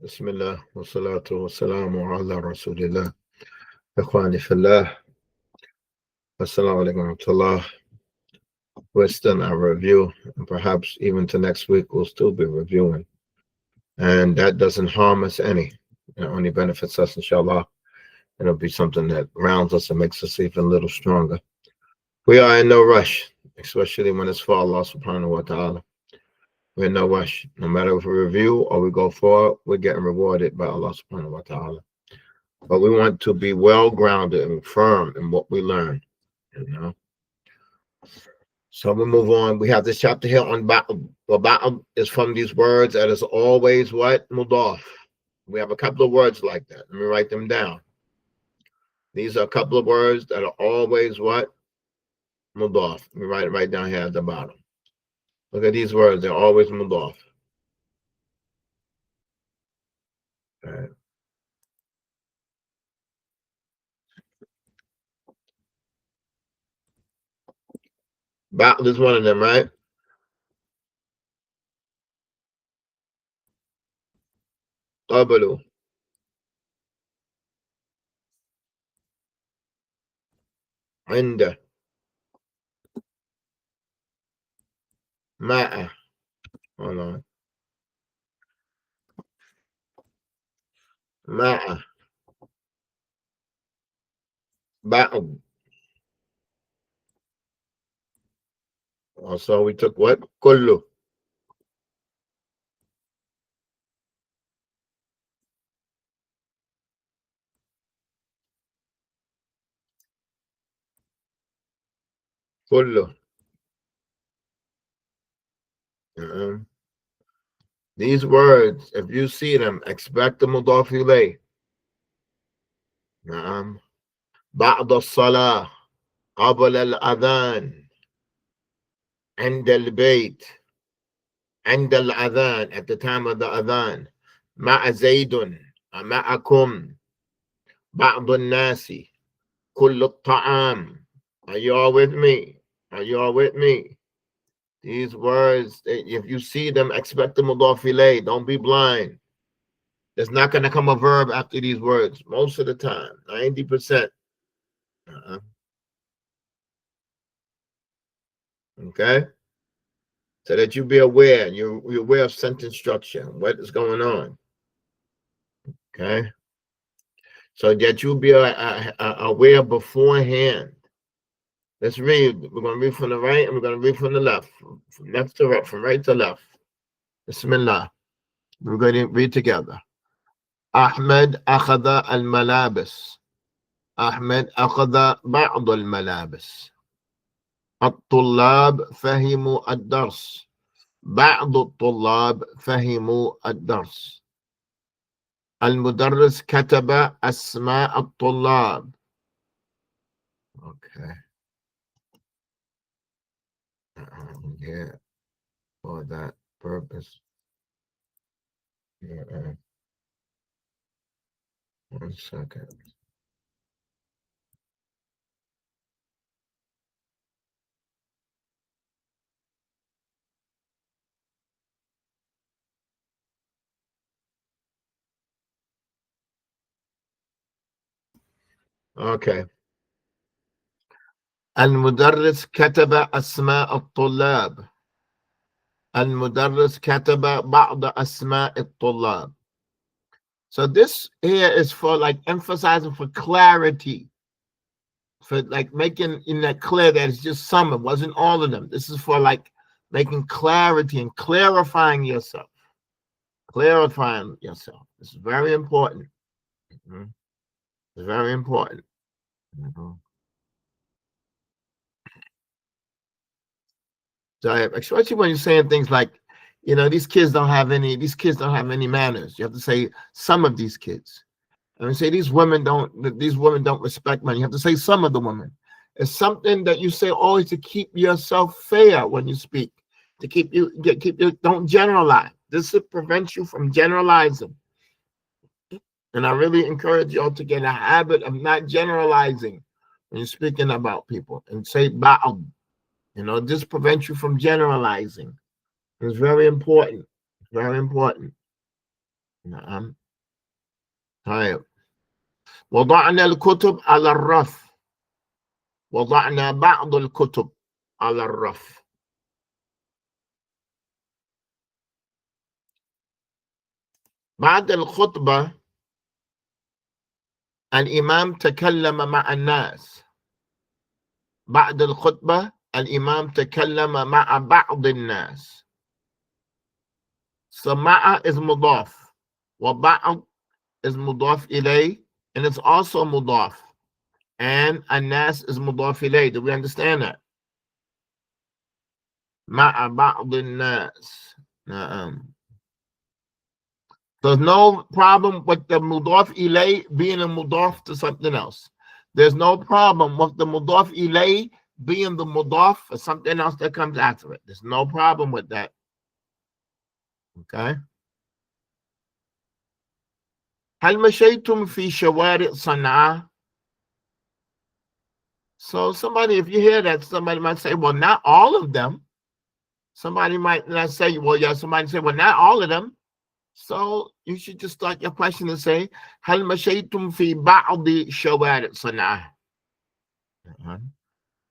بسم الله والصلاة والسلام على رسول الله. إخواني في الله, Assalamu alaikum wa rahmatullah. We're still in our review, and perhaps even to next week we'll still be reviewing. And that doesn't harm us any. It only benefits us, inshallah. It'll be something that rounds us and makes us even a little stronger. We are in no rush, especially when it's for Allah subhanahu wa ta'ala. We're in no rush. No matter if we review or we go forward, we're getting rewarded by Allah subhanahu wa ta'ala. But we want to be well grounded and firm in what we learn, you know. So we move on. We have this chapter here on Ba'ab. Well, Ba'ab is from these words that is always what? Mudaf. We have a couple of words like that. Let me write them down. These are a couple of words that are always what? Mudaf. Let me write it right down here at the bottom. Look at these words. They're always mudaf. Okay. Ba'ab is one of them, right? Qabalu. Inda. Ma'a. Hold on. Ma'a. Ba'ab. Also, we took what? Kullu. Kullu. These words, if you see them, expect the mudaf ilayh. نعم. بعد الصلاة قبل الأذان عند البيت عند الأذان at the time of the adhan مع زيد معكم بعض الناس كل الطعام. Are you all with me? Are you all with me? These words, if you see them, expect the mudaf ilayh. Don't be blind. There's not going to come a verb after these words most of the time, 90%. Okay? So that you be aware, you're aware of sentence structure, what is going on. Okay? So that you'll be aware beforehand. Let's read. We're going to read from the right and we're going to read from the left. From left to right, from right to left. Bismillah. We're going to read together. أحمد أخذ الملابس. أحمد أخذ بعض الملابس. الطلاب فهموا الدرس. بعض الطلاب فهموا الدرس. المدرس كتب أسماء الطلاب. Okay. Yeah, for that purpose. Yeah. 1 second. Okay. المدرس كتب أسماء الطلاب. المدرس كتب بعض أسماء الطلاب. So this here is for like emphasizing for clarity, for like making in that clear that it's just some, it wasn't all of them. This is for like making clarity and clarifying yourself. Clarifying yourself. This is very important. It's very important. So especially when you're saying things like, you know, these kids don't have any manners. You have to say some of these kids. I mean, say these women don't respect men. You have to say some of the women. It's something that you say always to keep yourself fair when you speak, to keep you don't generalize. This prevents you from generalizing. And I really encourage y'all to get a habit of not generalizing when you're speaking about people, and say ba'ab. You know, this prevents you from generalizing. It's very important. Very important. نعم. طيب. وضعنا الكتب على الرف. وضعنا بعض الكتب على الرف. بعد الخطبة الإمام تكلم مع الناس. بعد الخطبة الإمام تكلم مع بعض الناس. سمع is مضاف وبعض is مضاف إليه and it's also مضاف, and الناس is مضاف إليه. Do we understand that? مع بعض الناس. نعم. There's no problem with the mudaf ilay being a mudaf to something else. There's no problem with the mudaf ilay being the mudaf for something else that comes after it. There's no problem with that. Okay. هل مشيتم في شوارع صنعاء? So somebody, if you hear that, somebody might say, well, not all of them. Somebody might not say, well, yeah, somebody say, well, not all of them. So you should just start your question and say, هل مشيتم في بعض شوارع صنعاء?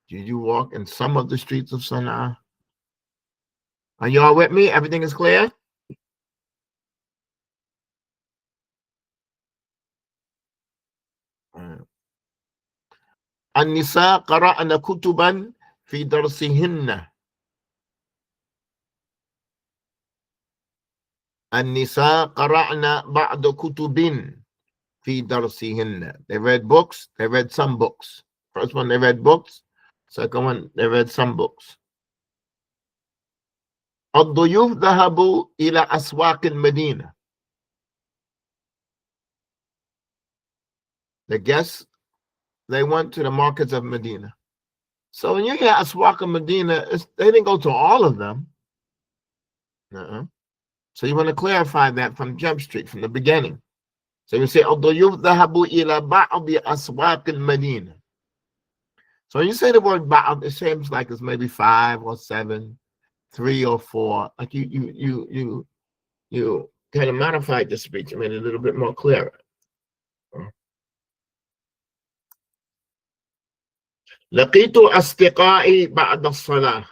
Did you walk in some of the streets of Sana'a? Are you all with me? Everything is clear? النساء قرأن كتبا في درسهن. النساء قرأن بعض كتب في درسهن. They read books. They read some books. First one, they read books. Second one, they read some books. الضيوف ذهبوا إلى أسواق المدينة. The guests, they went to the markets of Medina. So when you hear Aswaq Medina, they didn't go to all of them. So you want to clarify that from Jump Street, from the beginning. So you say, الضيوف ذهبوا إلى بعض أسواق المدينة. So when you say the word ba'd, it seems like it's maybe 5 or 7, 3 or 4. Like you kind of modified the speech. I made it a little bit more clearer. لقيت أصدقائي بعد الصلاة.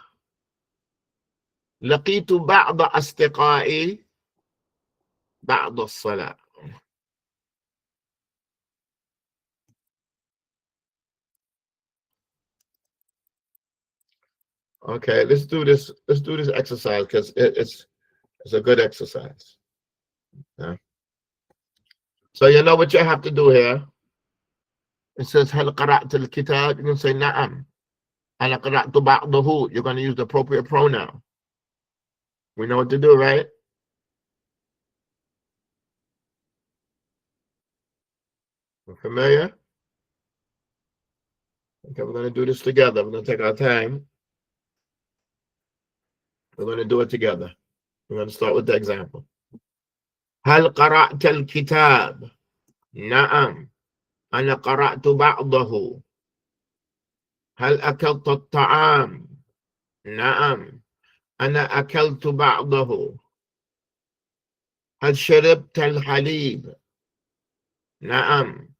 لقيت بعض أصدقائي بعد الصلاة. Okay, let's do this. Let's do this exercise because it's a good exercise. Yeah. So you know what you have to do here. It says هل قرأت الكتاب. You can say نعم. أنا قرأت بعضه. You're going to use the appropriate pronoun. We know what to do, right? We're familiar? Okay, we're going to do this together. We're going to take our time. We're going to do it together. We're going to start with the example. هل قرأت الكتاب؟ نعم. أنا قرأت بعضه. هل أكلت الطعام؟ نعم. أنا أكلت بعضه. هل شربت الحليب؟ نعم.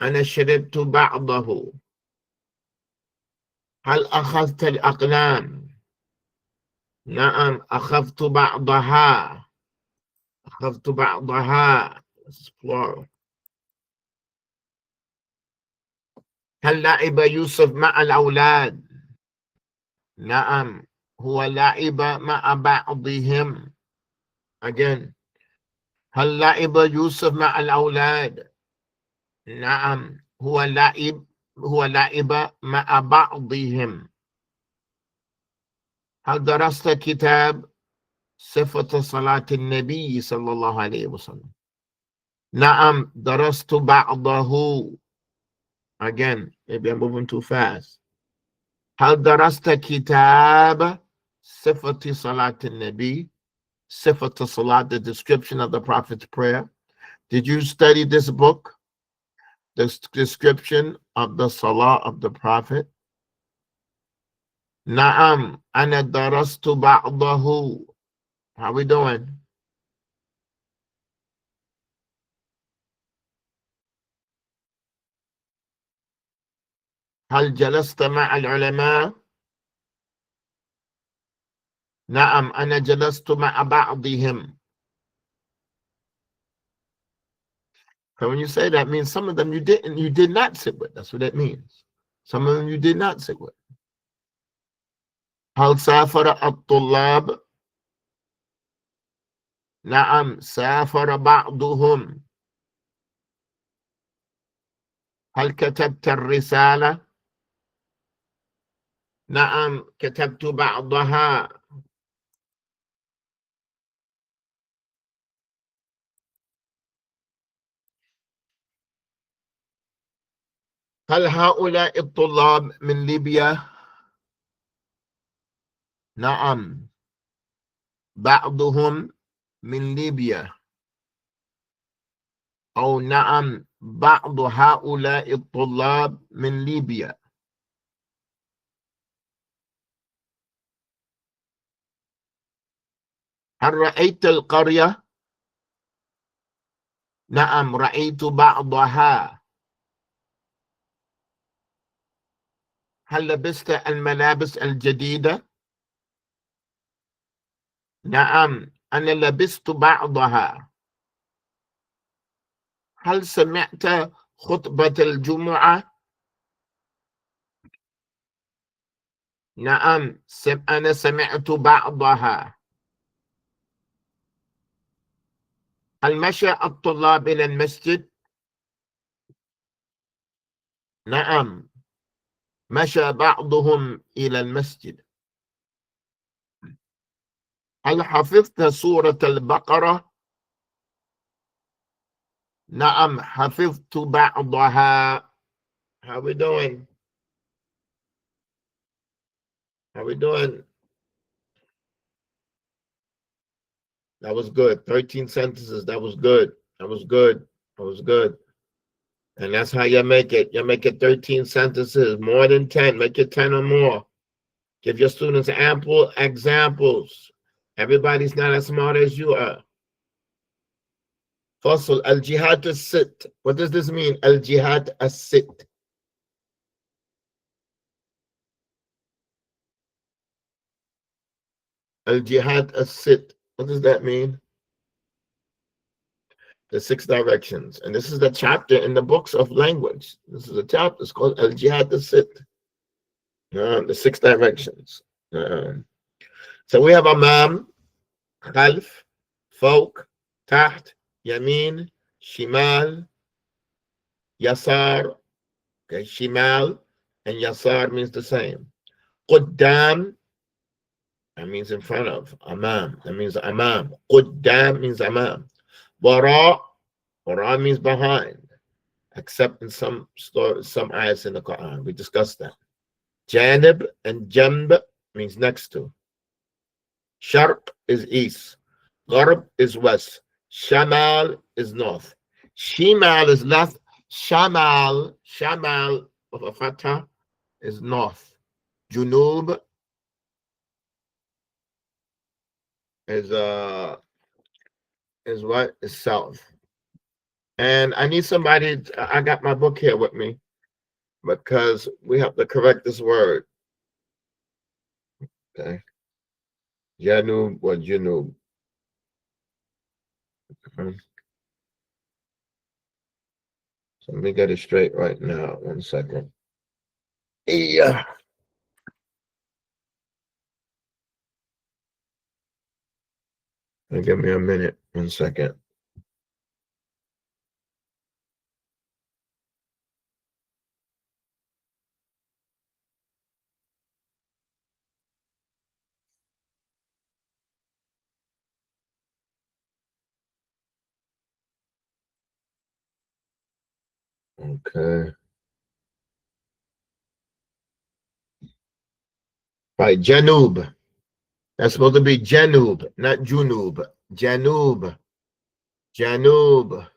أنا شربت بعضه. هل أخذت الأقلام؟ نعم أخذت بعضها. أخذت بعضها. هل لعب يوسف مع الأولاد؟ نعم هو لعب مع بعضهم. Again. هل لعب يوسف مع الأولاد؟ نعم هو لعب مع بعضهم. هل درست كتاب صفة صلاة النبي صلى الله عليه وسلم؟ نعم درست بعضه. Again, maybe I'm moving too fast. هل درست كتاب صفة صلاة النبي? صفة صلاة, the description of the Prophet's prayer. Did you study this book? The description of the Salah of the Prophet? نعم أنا درست بعضه. How we doing? هل جلست مع العلماء؟ نعم أنا جلست مع بعضهم. So when you say that, means some of them you did not sit with. That's what that means. Some of them you did not sit with. هل سافر الطلاب؟ نعم سافر بعضهم. هل كتبت الرسالة؟ نعم كتبت بعضها. هل هؤلاء الطلاب من ليبيا؟ نعم بعضهم من ليبيا، أو نعم بعض هؤلاء الطلاب من ليبيا. هل رأيت القرية؟ نعم رأيت بعضها. هل لبست الملابس الجديدة؟ نعم أنا لبست بعضها. هل سمعت خطبة الجمعة؟ نعم أنا سمعت بعضها. هل مشى الطلاب إلى المسجد؟ نعم مشى بعضهم إلى المسجد. هل حفظت سورة البقرة؟ نعم حفظت بعضها. How we doing? How we doing? That was good. 13 sentences. That was good. That was good. That was good. And that's how you make it. You make it 13 sentences, more than 10. Make it 10 or more. Give your students ample examples. Everybody's not as smart as you are. Fossil, al-jihad as-sit. What does this mean? Al-jihad as-sit. Al-jihad as-sit. What does that mean? The 6 directions. And this is the chapter in the books of language. This is a chapter. It's called Al-Jihad as-sit. The 6 directions. So we have Amam, Khalf, Fawq, Taht, Yamin, Shimal, Yasar. Okay, Shimal and Yasar means the same. Quddam, that means in front of. Amam, that means Amam. Quddam means Amam. Wara, Wara means behind, except in some ayahs in the Quran. We discussed that. Janib and Jamb means next to. Sharq is east. Gharb is west. Shamal is north. Shimal is left. Shamal of a fatha is north. Junub is what? Is south. And I need somebody. I got my book here with me because we have to correct this word. Okay. Janub or Junub. Okay. So let me get it straight right now. 1 second. Yeah. Give me a minute. 1 second. Okay. Right. Janub. That's supposed to be Janub, not Junub. Janub. Janub.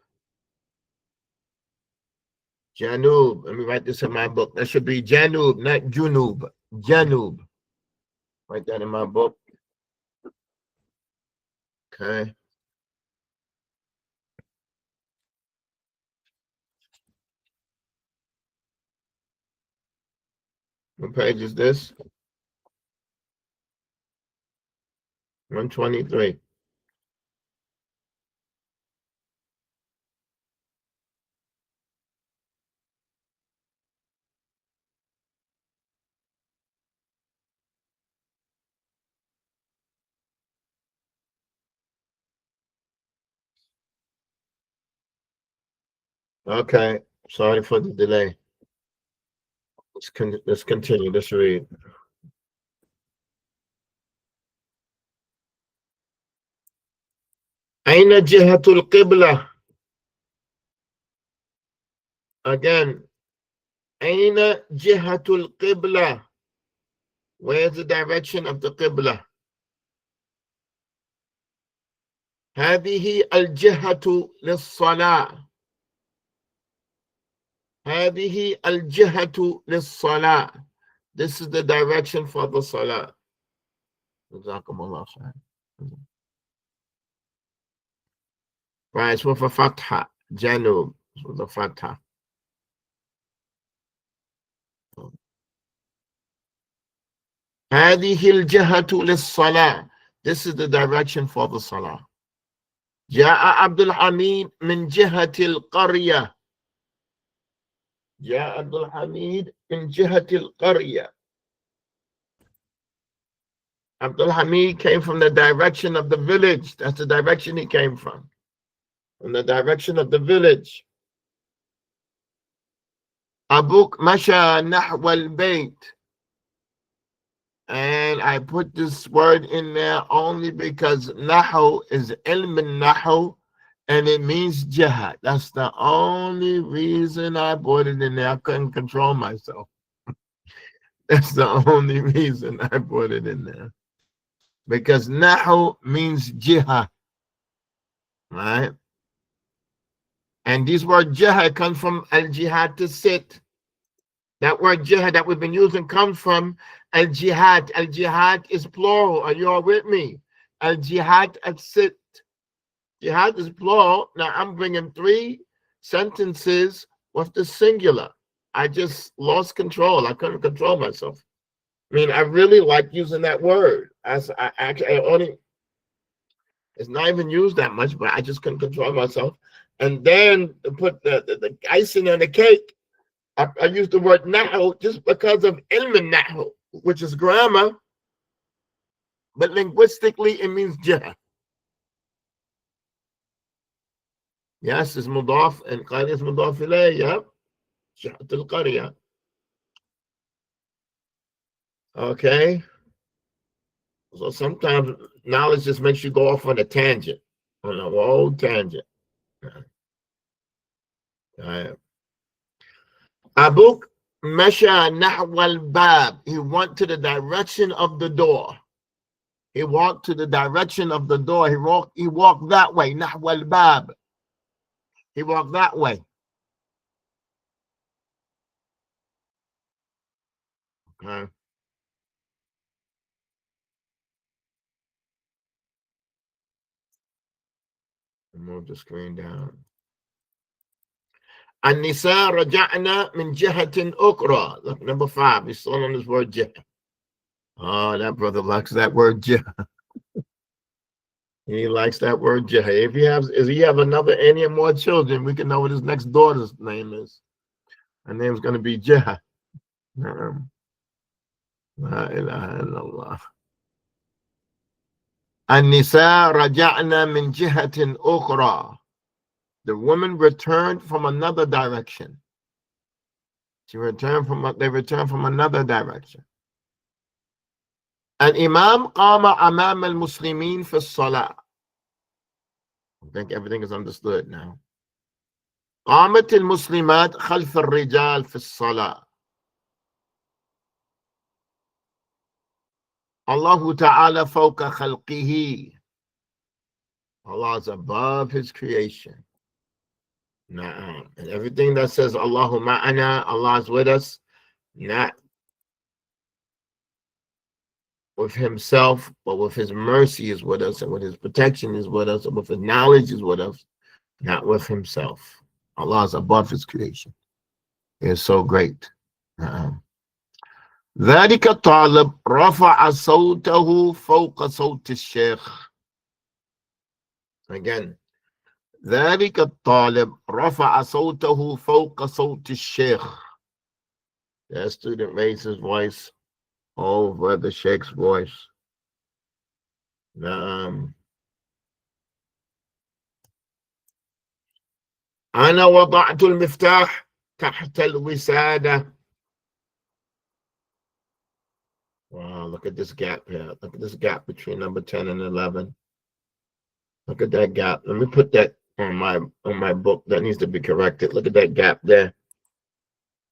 Janub. Let me write this in my book. That should be Janub, not Junub. Janub. Write that in my book. Okay. What page is this? 123. Okay, sorry for the delay. Let's continue. Let's read. أين جهة القبلة? Again, أين جهة القبلة? Where's the direction of the Qibla? هذه الجهة للصلاة. هذه الجهة للصلاة. This is the direction for the Salah. جزاكم الله خير. Right, it's with a fatha. Janub, with a fatha. هذه الجهة للصلاة. This is the direction for the Salah. جاء عبد الحميد من جهة القرية. جاء عبد الحميد من جهة القرية. Abdul Hamid came from the direction of the village. That's the direction he came from the direction of the village. Abuk Masha Nahwal Bayt. And I put this word in there only because Nahu is ilm Nahu and it means jihad. That's the only reason I put it in there. I couldn't control myself. That's the only reason I put it in there. Because Nahu means jihad. Right? And this word jihad comes from al-jihad to sit. That word jihad that we've been using comes from al-jihad. Al-jihad is plural. Are you all with me? Al-jihad at sit. Jihad is plural. Now I'm bringing 3 sentences with the singular. I just lost control. I couldn't control myself. I mean, I really like using that word. It's not even used that much, but I just couldn't control myself. And then to put the icing on the cake, I used the word nahu just because of ilm nahu, which is grammar, but linguistically it means jihad. Yes, it's mudaf and qari is mudaf ilayh, yeah. Jihat al-qarya. Okay. So sometimes knowledge just makes you go off on a tangent, on a whole tangent. Abuk Mesha Nahwal Bab. He went to the direction of the door. He walked to the direction of the door. He walked that way. Nahwal Bab. He walked that way. Okay. Move the screen down. النساء رجعنا من جهة أخرى. Look, number 5. He's still on this word jihad. Oh, that brother likes that word jihad. He likes that word jihad. If he have any more children, we can know what his next daughter's name is. Her name's going to be Jihad. La ilaha illallah. النساء رجعنا من جهة أخرى. The woman returned from another direction. They returned from another direction. الإمام قام أمام المسلمين في الصلاة. I think everything is understood now. قامت المسلمات خلف الرجال في الصلاة. الله تعالى فوق خلقه. Allah is above his creation. Nah, and everything that says Allahu ma'ana, Allah is with us, not with himself, but with his mercy is with us, and with his protection is with us, and with his knowledge is with us, not with himself. Allah is above his creation. He is so great. ذلك الطالب رفع صوته فوق صوت الشيخ. Again. ذلك الطالب رفع صوته فوق صوت الشيخ. The student raised his voice over the sheikh's voice. أنا وضعت المفتاح تحت الوسادة. Wow, look at this gap here. Look at this gap between number 10 and 11. Look at that gap. Let me put that on my book. That needs to be corrected. Look at that gap there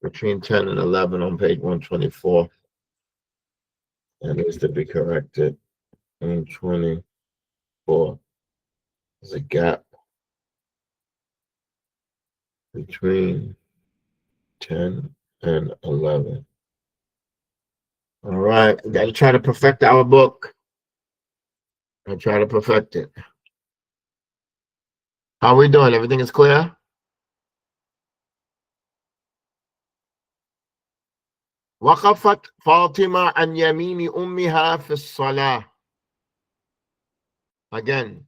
between 10 and 11 on page 124. That needs to be corrected. 124. There's a gap between 10 and 11. All right, we got to try to perfect our book. I try to perfect it. How are we doing? Everything is clear? وقفت فاطمة عن يمين أمها في الصلاة. Again.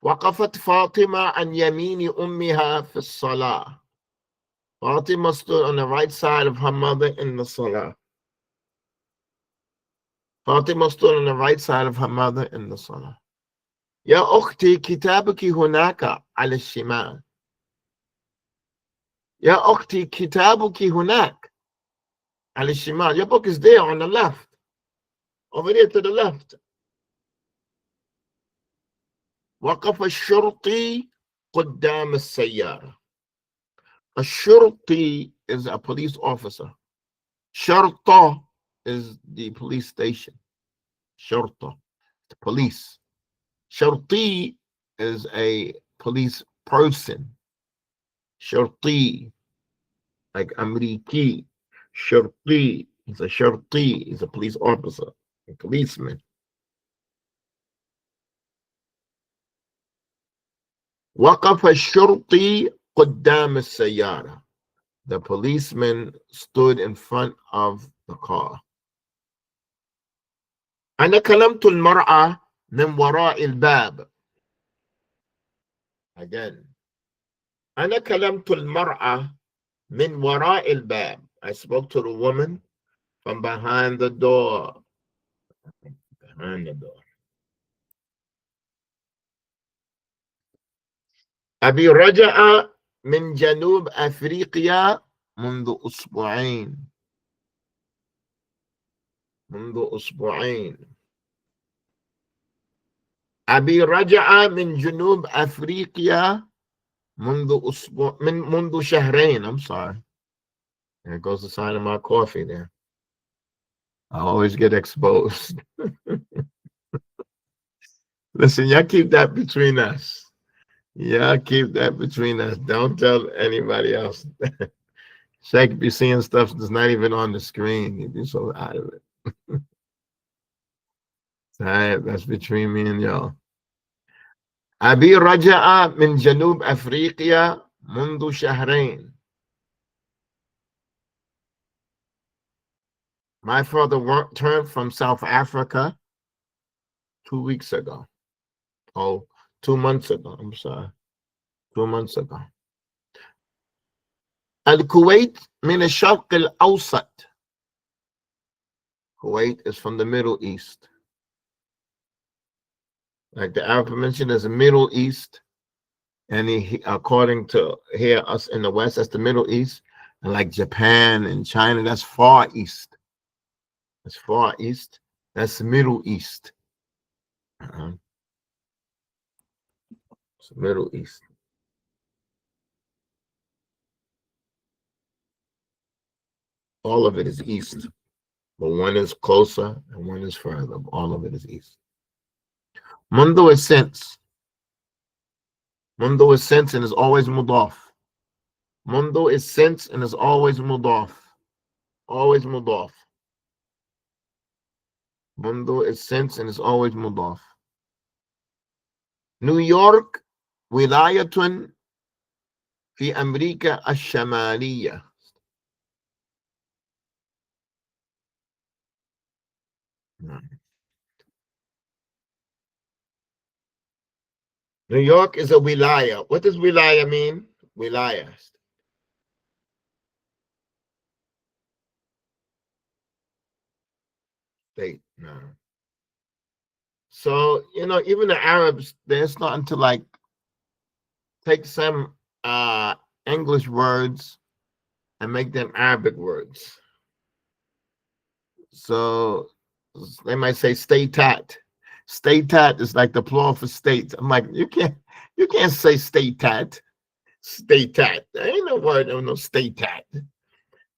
وقفت فاطمة عن يمين أمها في الصلاة. Fatima stood on the right side of her mother in the salah. Fatima stood on the right side of her mother in the salah. يا أختي كتابك هناك على الشمال. يا أختي كتابك هناك على الشمال. Your book is there on the left. Over there to the left. وقف الشرطي قدام السيارة. A shurti is a police officer. Shurta is the police station. Shurta, the police. Shurti is a police person. Shurti, like Amriki. Shurti is a shurti, is a police officer, a policeman. وقف الشرطي قدام السيارة. The policeman stood in front of the car. أنا كلمت المرأة من وراء الباب. Again. أنا كلمت المرأة من وراء الباب. I spoke to the woman from behind the door. Behind the door. أبي رجع من جنوب أفريقيا منذ أسبوعين. منذ أسبوعين. أبي رجع من جنوب أفريقيا منذ شهرين. I'm sorry. There goes the sign of my coffee there. I always get exposed. Listen, y'all keep that between us. Y'all keep that between us. Don't tell anybody else. Sheikh be seeing stuff that's not even on the screen. He'd be so out of it. All right, that's between me and y'all. أبي رجع من جنوب أفريقيا منذ شهرين. My father returned from South Africa 2 weeks ago. Oh, 2 months ago. I'm sorry. 2 months ago. الكويت من الشرق الأوسط. Kuwait is from the Middle East. Like the Arab mentioned, there's a Middle East, and according to here, us in the West, that's the Middle East, and like Japan and China, that's Far East. That's Far East. That's the Middle East. It's the Middle East. All of it is east, but one is closer and one is further. All of it is east. Mundo is since. Mundo is since and is always mudaf. Mundo is since and is always mudaf. Always mudaf. Mundo is since and is always mudaf. New York wilayatun fi America الشمالية. New York is a wilaya. What does wilaya mean? Wilaya. State. No. So, even the Arabs, they're starting to like take some English words and make them Arabic words. So they might say statat. Statat is like the plural for states. I'm like, you can't say statat. Statat. There ain't no word, no statat.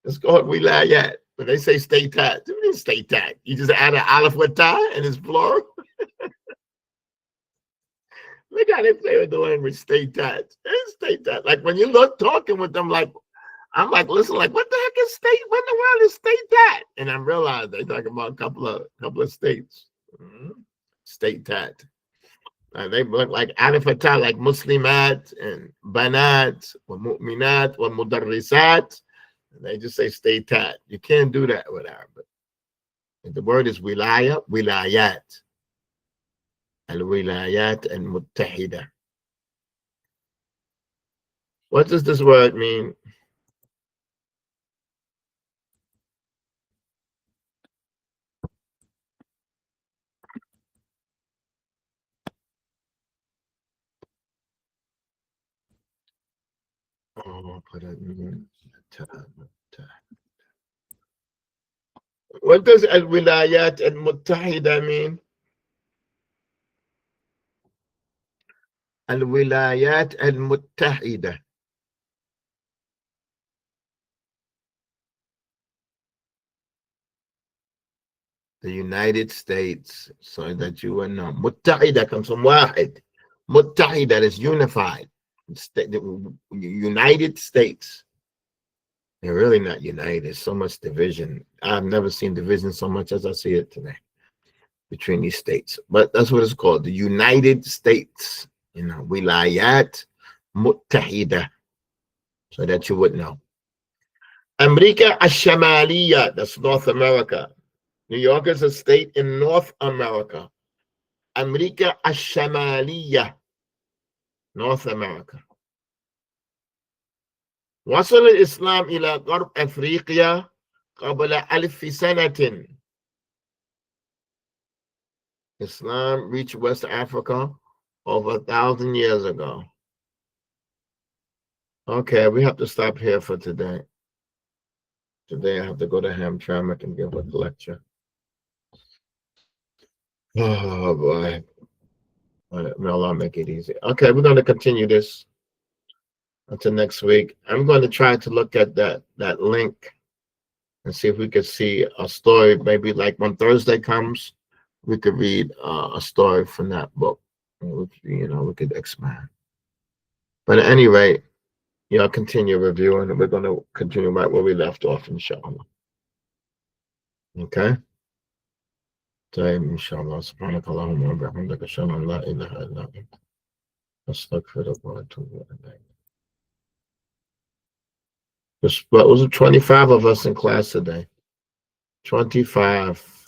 It's called wilayat. When they say statat, what do you mean statat? You just add an aleph with ta and it's plural. Look how they play with the language statat. It's statat. Like when you look talking with them, like I'm like, listen, like what the heck is state? What in the world is statat? And I realized they talking about a couple of states. Statat. They look like alifata, like Muslimat and Banat or Mu'minat or Mudarrisat. They just say statat. You can't do that with Arabic. The word is wilaya, wilayat. Al-wilayat al-muttahida. What does this word mean? What does al-wilayat al-muttahida mean? Al-wilayat al-muttahida. The United States, so that you will know. Muttahida comes from wahid. Muttahida is unified. The United States. They're really not united. There's so much division. I've never seen division so much as I see it today between these states. But that's what it's called. The United States. Wilayat Muttahida. So that you would know. America Ashamaliya, that's North America. New York is a state in North America. America Ashamaliya, North America. وصل الإسلام إلى غرب أفريقيا قبل 1000 سنة. Islam reached West Africa over 1,000 years ago. Okay, we have to stop here for today. Today I have to go to Hamtramck and give a lecture. Oh boy. May Allah make it easy. Okay, we're going to continue this until next week. I'm going to try to look at that link and see if we could see a story. Maybe like when Thursday comes, we could read a story from that book. We could expand. But at any rate, continue reviewing, and we're going to continue right where we left off, inshallah. Okay? طيب إن شاء الله سبحانك اللهم وبحمدك أشهد أن لا إله إلا أنت أستغفرك وأتوب إليك. What was it? 25 of us in class today. 25.